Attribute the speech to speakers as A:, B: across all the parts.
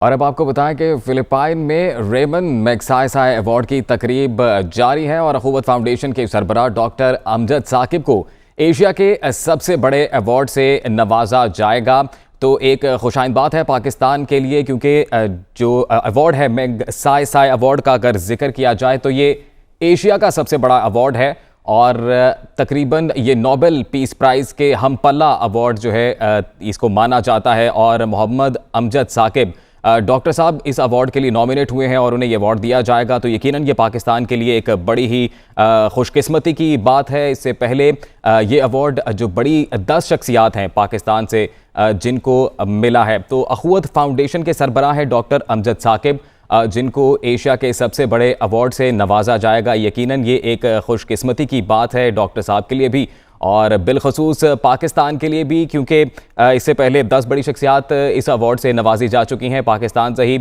A: और अब आपको बताएं कि फिलिपाइन में रेमन मैग्सायसाय अवार्ड की तकरीब जारी है और अखुवत फाउंडेशन के सरबराह डॉक्टर अमजद साकिब को एशिया के सबसे बड़े अवार्ड से नवाजा जाएगा। तो एक खुशाइन बात है पाकिस्तान के लिए, क्योंकि जो अवार्ड है मैग्सायसाय अवार्ड का अगर जिक्र किया जाए तो ये एशिया का सबसे बड़ा अवार्ड है और तकरीबन ये नोबेल पीस प्राइज़ के हमपल्ला अवार्ड जो है इसको माना जाता है। और मोहम्मद अमजद साकिब डॉक्टर साहब इस अवार्ड के लिए नॉमिनेट हुए हैं और उन्हें ये अवार्ड दिया जाएगा। तो यकीनन ये पाकिस्तान के लिए एक बड़ी ही खुशकिस्मती की बात है। इससे पहले ये अवार्ड जो बड़ी 10 शख्सियात हैं पाकिस्तान से जिनको मिला है, तो अखुवत फाउंडेशन के सरबराह है डॉक्टर अमजद साकिब, जिनको एशिया के सबसे बड़े अवार्ड से नवाजा जाएगा। यकीनन ये एक खुशकिस्मती की बात है डॉक्टर साहब के लिए भी और बिलखसूस पाकिस्तान के लिए भी, क्योंकि इससे पहले 10 बड़ी शख्सियात इस अवार्ड से नवाजी जा चुकी हैं पाकिस्तान से ही।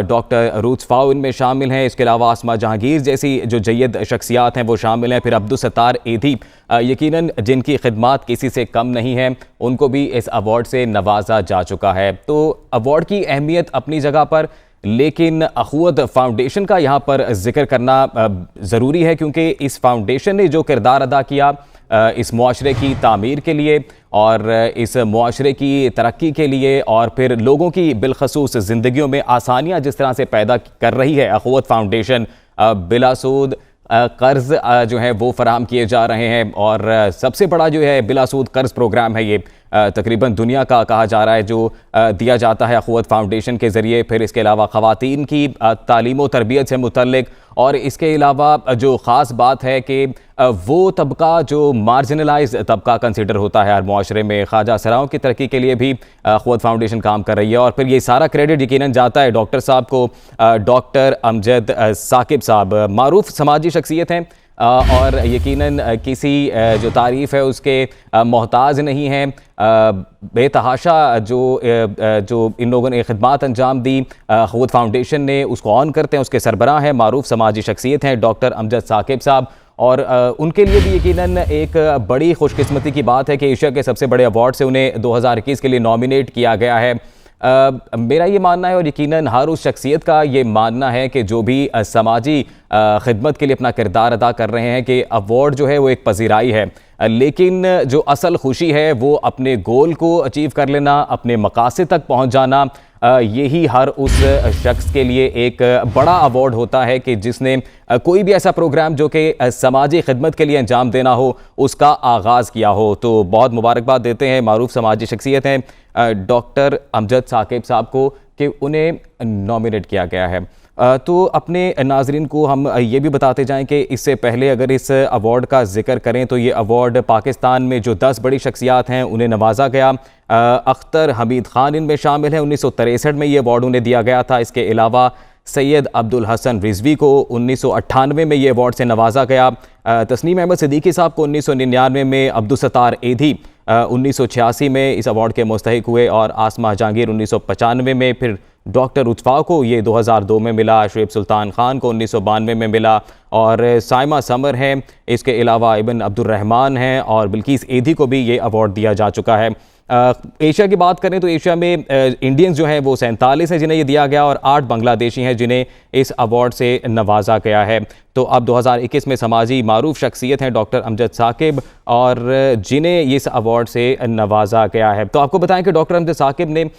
A: डॉक्टर रूथ फाउ इनमें शामिल हैं, इसके अलावा आसमा जहांगीर जैसी जो जय्यद शख्सियात हैं वो शामिल हैं, फिर अब्दुल सत्तार एधी यकीनन जिनकी खिदमात किसी से कम नहीं है, उनको भी इस अवार्ड से नवाजा जा चुका है। तो अवार्ड की अहमियत अपनी जगह पर, लेकिन अखुवत फाउंडेशन का यहाँ पर जिक्र करना ज़रूरी है, क्योंकि इस फाउंडेशन ने जो किरदार अदा किया इस मुआशरे की तामीर के लिए और इस मुआशरे की तरक्की के लिए और फिर लोगों की बिलखसूस ज़िंदगियों में आसानियाँ जिस तरह से पैदा कर रही है अखुवत फाउंडेशन, बिलासूद कर्ज़ जो है वो फराहम किए जा रहे हैं और सबसे बड़ा जो है बिलासूद कर्ज़ प्रोग्राम है ये तकरीबन दुनिया का कहा जा रहा है जो दिया जाता है अखुवत फाउंडेशन के ज़रिए। फिर इसके अलावा ख़वातीन की तालीम व तरबियत से मुतल्लिक, और इसके अलावा जो ख़ास बात है कि वो तबका जो मार्जिनलाइज तबका कंसिडर होता है हर मुआशरे में, ख्वाजा सराओं की तरक्की के लिए भी अखुवत फाउंडेशन काम कर रही है। और फिर ये सारा क्रेडिट यकीनन जाता है डॉक्टर साहब को, डॉक्टर अमजद साकिब साहब मारूफ समाजी शख्सियत हैं और यकीनन किसी जो तारीफ़ है उसके मोहताज नहीं हैं। बेतहाशा जो इन लोगों ने खिदमात अंजाम दी अखुवत फाउंडेशन ने, उसको ऑन करते हैं। उसके सरबराह हैं मारूफ समाजी शख्सियत हैं डॉक्टर अमजद साकिब साहब, और उनके लिए भी यकीनन एक बड़ी खुशकिस्मती की बात है कि एशिया के सबसे बड़े अवार्ड से उन्हें 2021 के लिए नॉमिनेट किया गया है। मेरा ये मानना है और यकीनन हर उस शख्सियत का ये मानना है कि जो भी समाजी खिदमत के लिए अपना किरदार अदा कर रहे हैं, कि अवार्ड जो है वो एक पजीराई है, लेकिन जो असल खुशी है वो अपने गोल को अचीव कर लेना, अपने मकासद तक पहुंच जाना। यही हर उस शख्स के लिए एक बड़ा अवार्ड होता है कि जिसने कोई भी ऐसा प्रोग्राम जो कि समाजी खिदमत के लिए अंजाम देना हो उसका आगाज़ किया हो। तो बहुत मुबारकबाद देते हैं मारूफ समाजी शख्सियत हैं डॉक्टर अमजद साकिब साहब को कि उन्हें नॉमिनेट किया गया है। तो अपने नाजरीन को हम ये भी बताते जाएं कि इससे पहले अगर इस अवार्ड का जिक्र करें तो ये अवार्ड पाकिस्तान में जो 10 बड़ी शख्सियात हैं उन्हें नवाजा गया। अख्तर हमीद ख़ान इनमें शामिल हैं, 1963 में ये अवार्ड उन्हें दिया गया था। इसके अलावा सैयद अब्दुल हसन रिजवी को 1998 में ये अवार्ड से नवाजा गया। तस्नीम अहमद सिद्दीकी साहब को 1999 में, अब्दुल सत्तार एधी 1986 में इस अवार्ड के मुस्तहिक हुए और आसमा जहांगीर 1995 में, फिर डॉक्टर रुतफ़ा को ये 2002 में मिला, शुएब सुल्तान ख़ान को 1992 में मिला और साइमा समर हैं। इसके अलावा इब्न अब्दुल रहमान हैं और बिल्किस एधी को भी ये अवार्ड दिया जा चुका है। एशिया की बात करें तो एशिया में इंडियंस जो हैं वो 47 हैं जिन्हें ये दिया गया और 8 बांग्लादेशी हैं जिन्हें इस अवार्ड से नवाजा गया है। तो अब 2021 में समाजी मारूफ शख्सियत हैं डॉक्टर अमजद साकिब और जिन्हें इस अवार्ड से नवाजा गया है। तो आपको बताएं कि डॉक्टर अमजद साकिब ने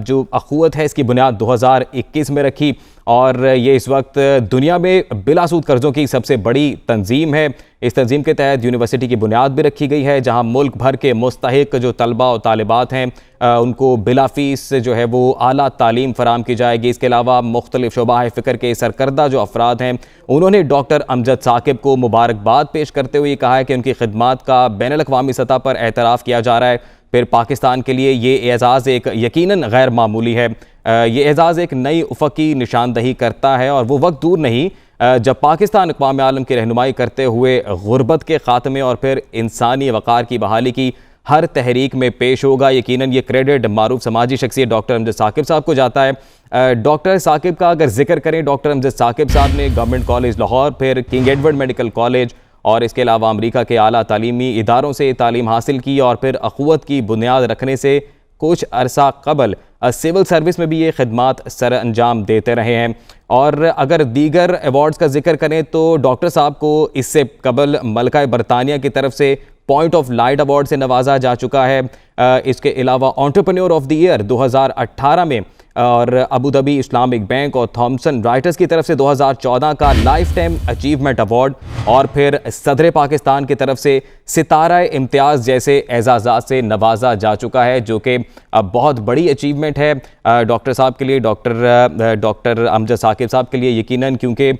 A: जो अखुवत है इसकी बुनियाद 2021 में रखी और ये इस वक्त दुनिया में बिलासूद कर्ज़ों की सबसे बड़ी तंजीम है। इस तंजीम के तहत यूनिवर्सिटी की बुनियाद भी रखी गई है, जहां मुल्क भर के मुस्तहिक जो तलबा और तालिबात हैं उनको बिला फीस जो है वो आला तालीम फराम की जाएगी। इसके अलावा मुख्तलिफ शोबाह फ़िक्र के सरकर्दा जो अफराद हैं उन्होंने डॉक्टर अमजद साकिब को मुबारकबाद पेश करते हुए कहा है कि उनकी खिदमात का बैनुल अक़वामी सतह पर एतराफ़ किया जा रहा है। फिर पाकिस्तान के लिए ये एज़ाज़ एक यकीनन गैर मामूली है। ये एज़ाज़ एक नई उफ़क़ की निशानदही करता है और वो वक्त दूर नहीं जब पाकिस्तान अक़वाम आलम की रहनुमाई करते हुए गुरबत के ख़ात्मे और फिर इंसानी वक़ार की बहाली की हर तहरीक में पेश होगा। यकीनन ये क्रेडिट मारूफ समाजी शख्सियत डॉक्टर अमजद साकिब साहब को जाता है। डॉक्टर साकिब का अगर जिक्र करें, डॉक्टर अमजद साकिब साहब ने गवर्नमेंट कॉलेज लाहौर, फिर किंग एडवर्ड मेडिकल कॉलेज और इसके अलावा अमेरिका के आला तालीमी इदारों से तालीम हासिल की और फिर अखुवत की बुनियाद रखने से
B: कुछ अरसा कबल सिविल सर्विस में भी ये खिदमात सर अंजाम देते रहे हैं। और अगर दीगर अवार्ड्स का जिक्र करें तो डॉक्टर साहब को इससे कबल मलका बरतानिया की तरफ से पॉइंट ऑफ लाइट अवार्ड से नवाजा जा चुका है। इसके अलावा एंटरप्रेन्योर ऑफ द ईयर 2018 में और अबू धाबी इस्लामिक बैंक और थॉमसन राइटर्स की तरफ से 2014 का लाइफ टाइम अचीवमेंट अवार्ड और फिर सदर पाकिस्तान की तरफ से सितारा इम्तियाज़ जैसे एजाज़ात से नवाजा जा चुका है, जो कि बहुत बड़ी अचीवमेंट है डॉक्टर साहब के लिए, डॉक्टर अमजद साकिब साहब के लिए यकीनन, क्योंकि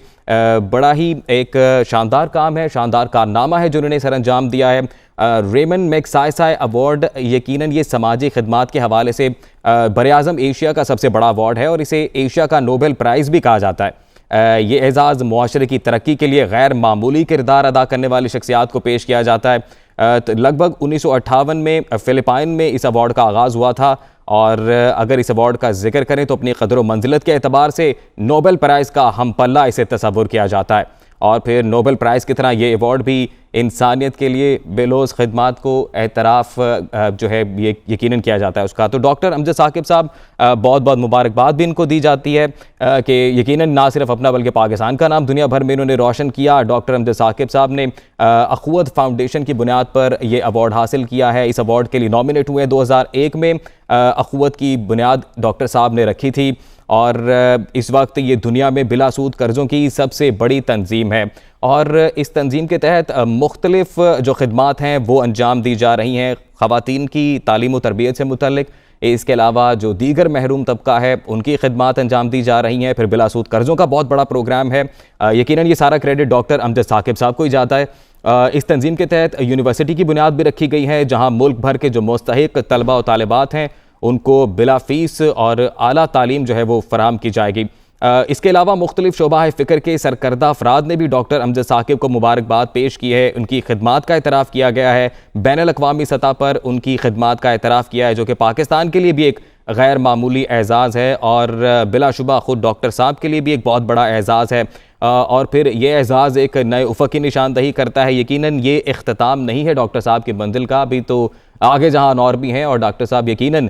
B: बड़ा ही एक शानदार काम है, शानदार कारनामा है जो उन्होंने सर अंजाम दिया है। रेमन मैग्सायसाय अवार्ड यकीनन ये समाजी खिदमात के हवाले से बरआज़म एशिया का सबसे बड़ा अवार्ड है और इसे एशिया का नोबेल प्राइज़ भी कहा जाता है। ये एजाज़ मुआशरे की तरक्की के लिए गैर मामूली किरदार अदा करने वाली शख्सियात को पेश किया जाता है। तो लगभग 1958 में फ़िलिपाइन में इस अवार्ड का आगाज़ हुआ था और अगर इस अवार्ड का जिक्र करें तो अपनी क़द्र व मंजिलत के एतबार से नोबेल प्राइज़ का हम पल्ला इसे तस्वुर किया जाता है। और फिर नोबेल प्राइज़ की तरह ये अवार्ड भी इंसानियत के लिए बेलोस खिदमात को एतराफ़ जो है ये यकीनन किया जाता है उसका। तो डॉक्टर अमजद साकिब साहब बहुत बहुत मुबारकबाद भी इनको दी जाती है कि यकीनन ना सिर्फ अपना बल्कि पाकिस्तान का नाम दुनिया भर में इन्होंने रोशन किया। डॉक्टर अमजद साकिब साहब ने अखुवत फाउंडेशन की बुनियाद पर ये अवार्ड हासिल किया है। इस अवार्ड के लिए नॉमिनेट हुए 2001 में अखुवत की बुनियाद डॉक्टर साहब ने रखी थी और इस वक्त ये दुनिया में बिलासूद कर्ज़ों की सबसे बड़ी तंजीम है और इस तंजीम के तहत मुख्तलिफ जो खिदमात हैं वो अंजाम दी जा रही हैं ख़वातीन की तालीम व तरबियत से मुतल्लिक। इसके अलावा जो दीगर महरूम तबका है उनकी खिदमात अंजाम दी जा रही हैं। फिर बिलासूद कर्ज़ों का बहुत बड़ा प्रोग्राम है। यकीनन ये सारा क्रेडिट डॉक्टर अमजद साकिब साहब को ही जाता है। इस तंजीम के तहत यूनिवर्सिटी की बुनियाद भी रखी गई है जहाँ मुल्क भर के जो मुस्तहिक तलबा व तालिबात हैं उनको बिला फ़ीस और आला तालीम जो है वो फराम की जाएगी। इसके अलावा मुख्तलिफ शोबा फ़िक्र के सरकर्दा अफराद ने भी डॉक्टर अमजद साकिब को मुबारकबाद पेश की है। उनकी खिदमात का एतराफ़ किया गया है, बैनुल अक़वामी सतह पर उनकी खिदमात का एतराफ़ किया है, जो कि पाकिस्तान के लिए भी एक गैर मामूली एज़ाज़ है और बिलाशुबा ख़ुद डॉक्टर साहब के लिए भी एक बहुत बड़ा एज़ाज़ है। और फिर ये एज़ाज़ एक नए उफ़क़ की निशानदही करता है। यकीनन ये इख्तिताम नहीं है डॉक्टर साहब की मंजिल का, अभी तो आगे जहां और भी हैं और डॉक्टर साहब यकीनन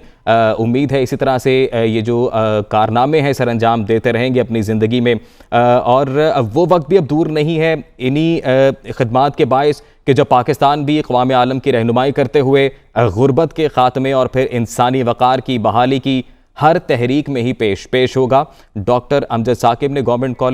B: उम्मीद है इसी तरह से ये जो कारनामे हैं सर अंजाम देते रहेंगे अपनी ज़िंदगी में और वो वक्त भी अब दूर नहीं है इन्हीं खिदमात के बायस कि जब पाकिस्तान भी क़वाम आलम की रहनुमाई करते हुए गुर्बत के ख़ात्मे और फिर इंसानी वक़ार की बहाली की हर तहरीक में ही पेश होगा। डॉक्टर अमजद साकिब ने गवर्नमेंट कॉलेज